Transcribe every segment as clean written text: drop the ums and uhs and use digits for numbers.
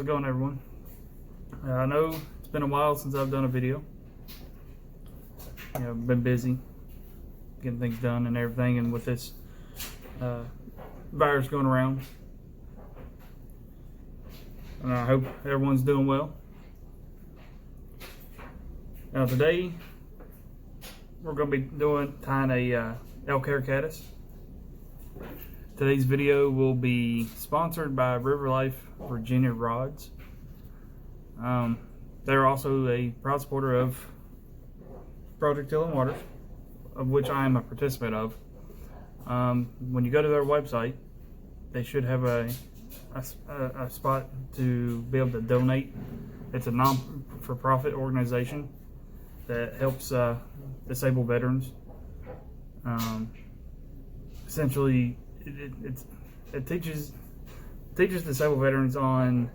it going, everyone? I know it's been a while since I've done a video. Been busy getting things done and everything, and with this virus going around. And I hope everyone's doing well. Now today, we're going to be tying a elk hair caddis. Today's video will be sponsored by River Life Virginia Rods. They're also a proud supporter of Project Hill and Waters, of which I am a participant of. When you go to their website, they should have a spot to be able to donate. It's a non-for-profit organization that helps disabled veterans. Essentially, it teaches disabled veterans on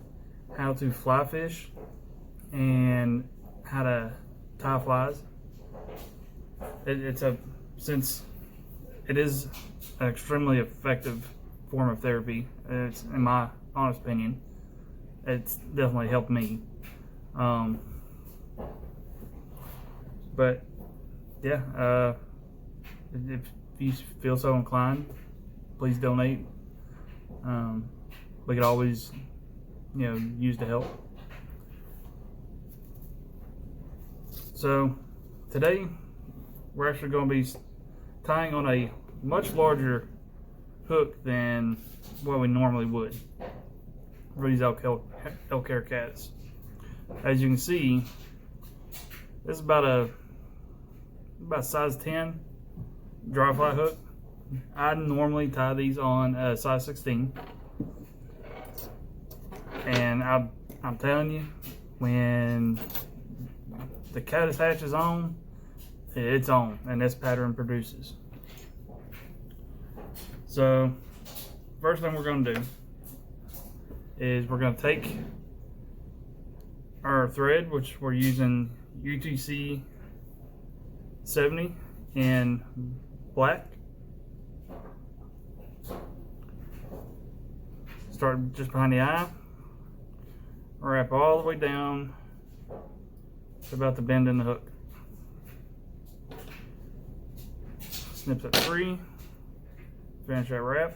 how to fly fish and how to tie flies. Since it is an extremely effective form of therapy, it's, in my honest opinion, it's definitely helped me. But yeah, if you feel so inclined, please donate. We could always, use the help. So today we're actually going to be tying on a much larger hook than what we normally would for these elk hair caddis. As you can see, this is about size 10 dry fly hook. I normally tie these on a size 16, and I'm telling you, when the caddis hatch is on, it's on, and this pattern produces. So first thing we're going to do is we're going to take our thread, which we're using UTC 70 in black. Start just behind the eye, wrap all the way down to about the bend in the hook. Snips at 3, finish that wrap.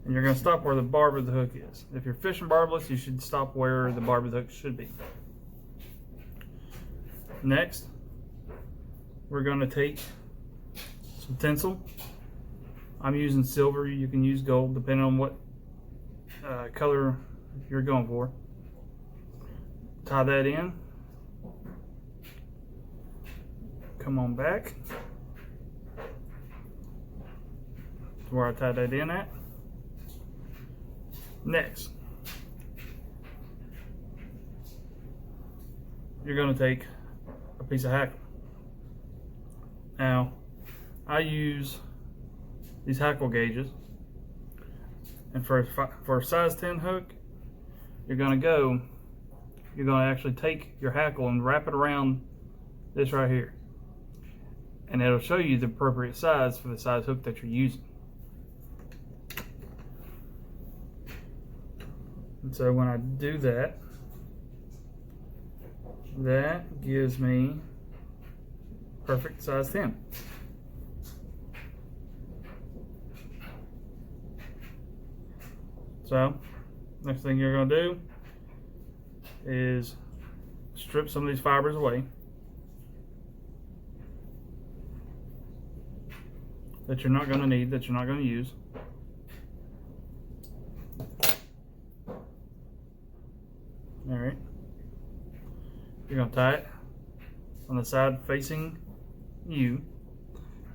And you're going to stop where the barb of the hook is. If you're fishing barbless, you should stop where the barb of the hook should be. Next, we're going to take some tinsel. I'm using silver. You can use gold depending on what color you're going for. Tie that in. Come on back to where I tied that in at. Next, you're going to take a piece of hackle. Now, I use these hackle gauges, and for a size 10 hook, you're going to actually take your hackle and wrap it around this right here, and it'll show you the appropriate size for the size hook that you're using. And so when I do that, that gives me perfect size 10. So next thing you're going to do is strip some of these fibers away that you're not going to need, that you're not going to use. Alright, you're going to tie it on the side facing you.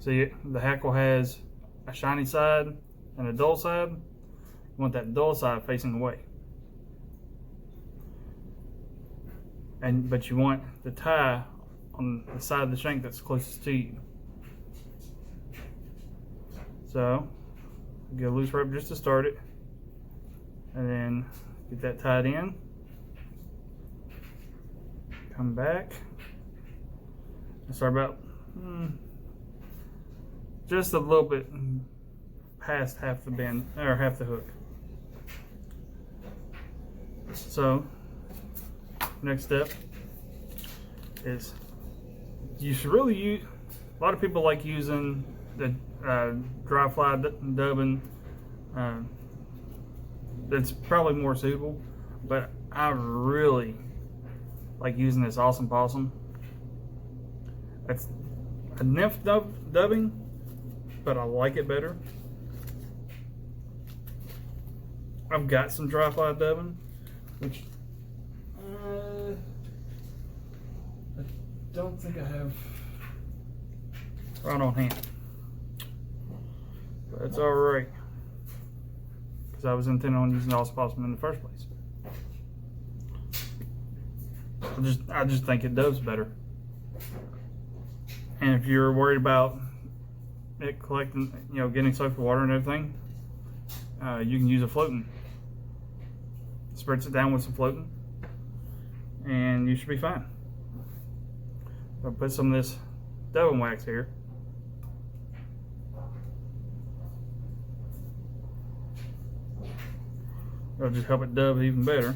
See, the hackle has a shiny side and a dull side. You want that dull side facing away. But you want the tie on the side of the shank that's closest to you. So, get a loose rope just to start it, and then get that tied in. Come back and start about just a little bit past half the bend or half the hook. So next step is you should really use. A lot of people like using the dry fly dubbing. That's probably more suitable, but I really like using this Awesome Possum. It's a nymph dubbing, but I like it better. I've got some dry fly dubbing, which I don't think I have right on hand, but it's all right because I was intending on using Awesome Possum in the first place. I just think it does better. And if you're worried about it collecting, getting soaked with water and everything, you can use a floating. Spritz it down with some floating, and you should be fine. I'll put some of this dubbing wax here. It'll just help it dub even better.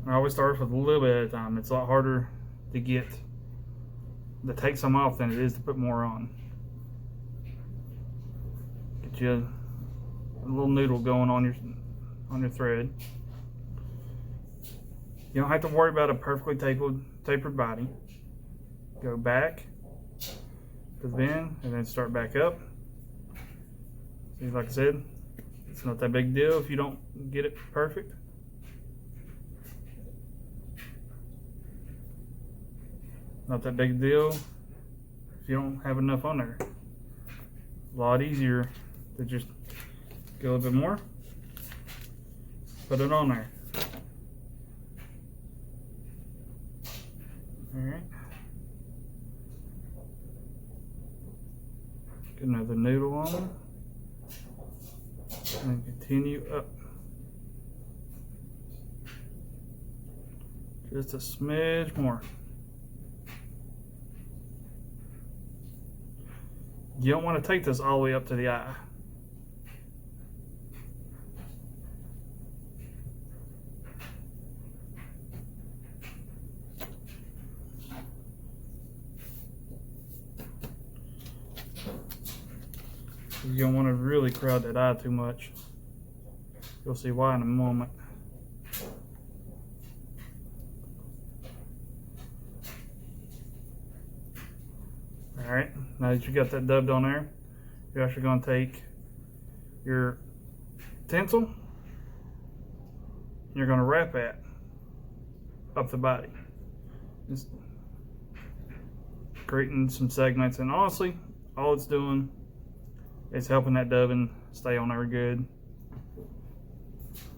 I always start with a little bit at a time. It's a lot harder to take some off than it is to put more on. Get you a little noodle going on your thread. You don't have to worry about a perfectly tapered body. Go back to the bend and then start back up. See, like I said, it's not that big deal if you don't get it perfect. Not that big deal if you don't have enough on there. A lot easier to just get a little bit more, put it on there. Alright. Get another noodle on there. And continue up. Just a smidge more. You don't want to take this all the way up to the eye. You don't want to really crowd that eye too much. You'll see why in a moment. Alright, now that you got that dubbed on there, you're actually going to take your tinsel and you're going to wrap that up the body. Just creating some segments, and honestly, all it's doing is helping that dubbing stay on there good.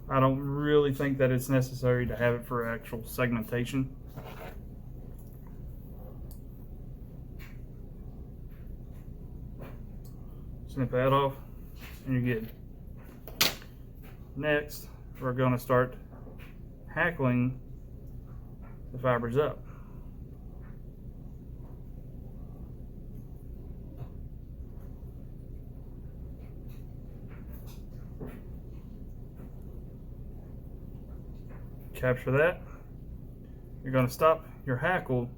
I don't really think that it's necessary to have it for actual segmentation. Snip that off and you're good. Next, we're going to start hackling the fibers up. Capture that. You're going to stop your hackle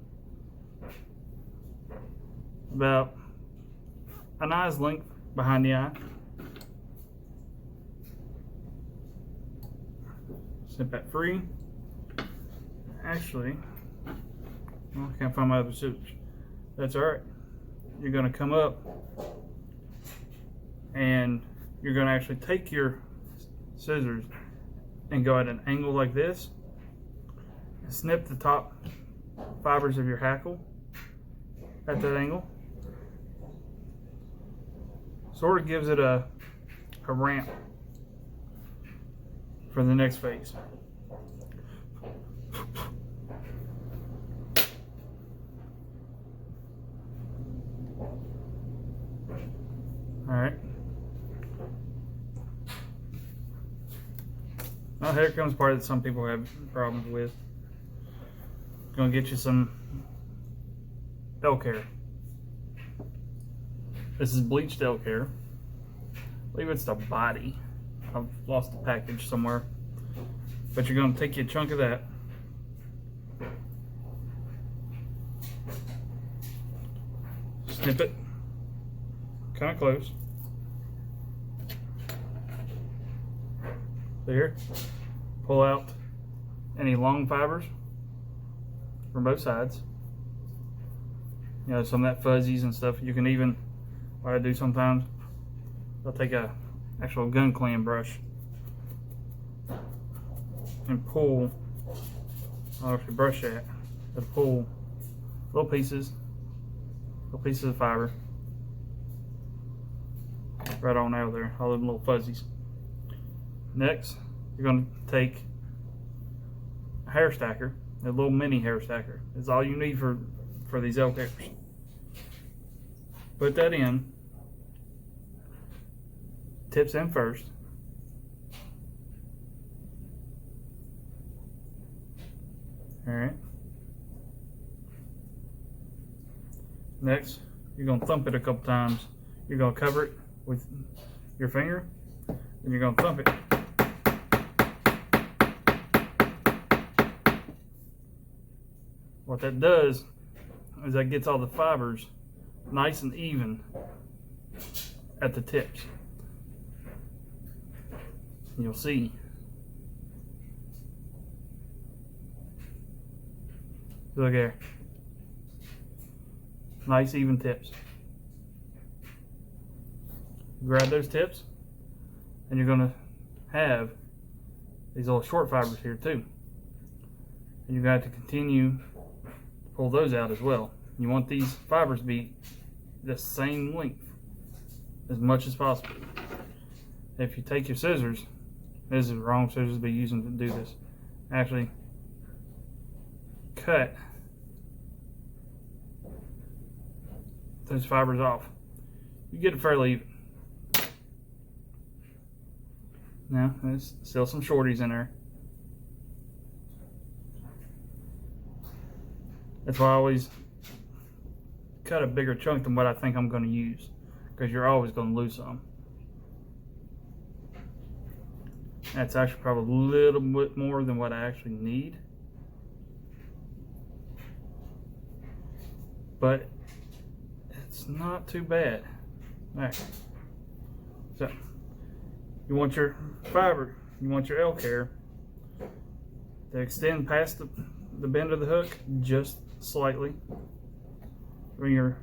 about an eye's length behind the eye. Snip that free. Actually, well, I can't find my other scissors. That's alright. You're going to come up and you're going to actually take your scissors and go at an angle like this and snip the top fibers of your hackle at that angle. Sort of gives it a ramp for the next phase. Alright. Now here comes part that some people have problems with. Gonna get you some elk hair. This is bleached elk hair. I believe it's the body. I've lost the package somewhere. But you're going to take you a chunk of that. Snip it kind of close. There. Pull out any long fibers from both sides. You know, some of that fuzzies and stuff. You can even, what I do sometimes, I'll take a actual gun cleaning brush and pull, I don't know if you brush that, but pull little pieces of fiber right on out of there, all them little fuzzies. Next, you're going to take a hair stacker, a little mini hair stacker. It's all you need for these elk hairs. Put that in, tips in first. All right. Next, you're going to thump it a couple times. You're going to cover it with your finger, and you're going to thump it. What that does is that gets all the fibers nice and even at the tips. You'll see. Look there. Nice even tips. Grab those tips, and you're going to have these little short fibers here too. And you're going to have to continue to pull those out as well. You want these fibers to be the same length as much as possible. If you take your scissors, this is the wrong scissors to be using to do this. Actually, cut those fibers off. You get it fairly even. Now, there's still some shorties in there. That's why I always cut a bigger chunk than what I think I'm going to use, because you're always going to lose some. That's actually probably a little bit more than what I actually need. But it's not too bad. Alright. So, you want your fiber, you want your elk hair to extend past the bend of the hook just slightly. Bring your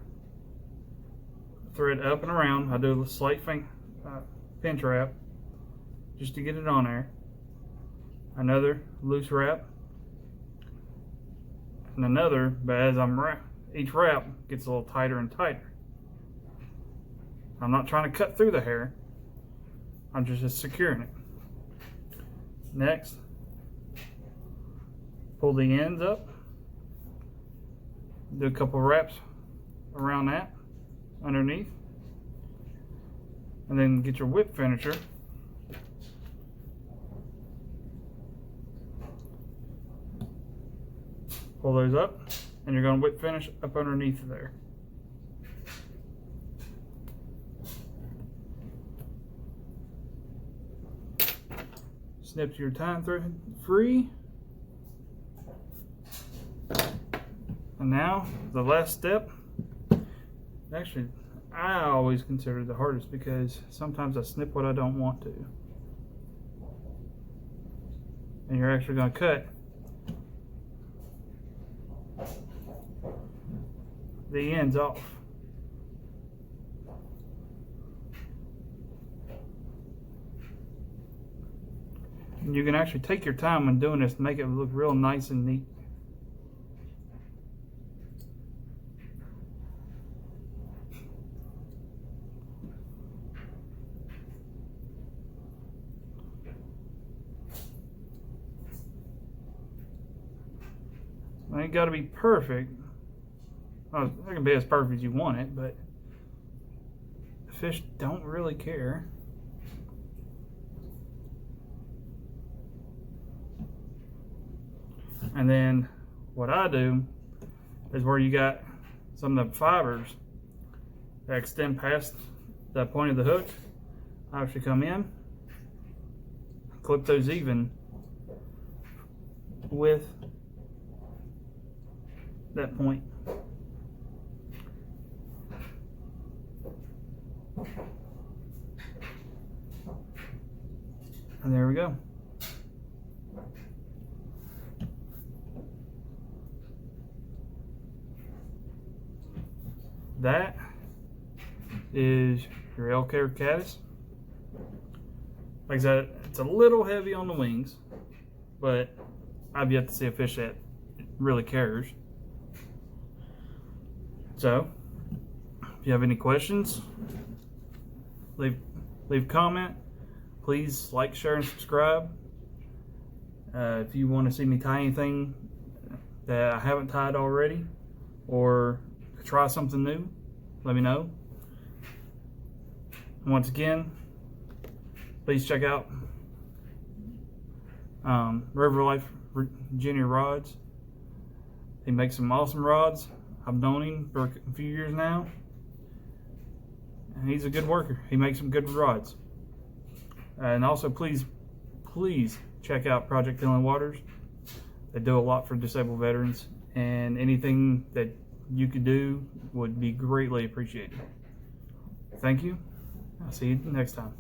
thread up and around. I do a slight pinch wrap just to get it on there. Another loose wrap. And another, but as each wrap gets a little tighter and tighter. I'm not trying to cut through the hair. I'm just securing it. Next, pull the ends up. Do a couple wraps around that, underneath. And then get your whip finisher. Pull those up, and you're going to whip finish up underneath there. Snip your tying thread free. And now, the last step. Actually, I always consider it the hardest because sometimes I snip what I don't want to. And you're actually going to cut the ends off. And you can actually take your time when doing this to make it look real nice and neat. It ain't got to be perfect. Well, it can be as perfect as you want it, but the fish don't really care. And then what I do is where you got some of the fibers that extend past the point of the hook, I actually come in, clip those even with that point. And there we go. That is your elk hair caddis. Like I said, it's a little heavy on the wings, but I've yet to see a fish that really cares. So, if you have any questions, leave a comment. Please like, share, and subscribe. If you want to see me tie anything that I haven't tied already, or try something new, let me know. Once again, please check out River Life Junior Rods. He makes some awesome rods. I've known him for a few years now, and he's a good worker. He makes some good rods. And also, please check out Project Healing Waters. They do a lot for disabled veterans, and anything that you could do would be greatly appreciated. Thank you. I'll see you next time.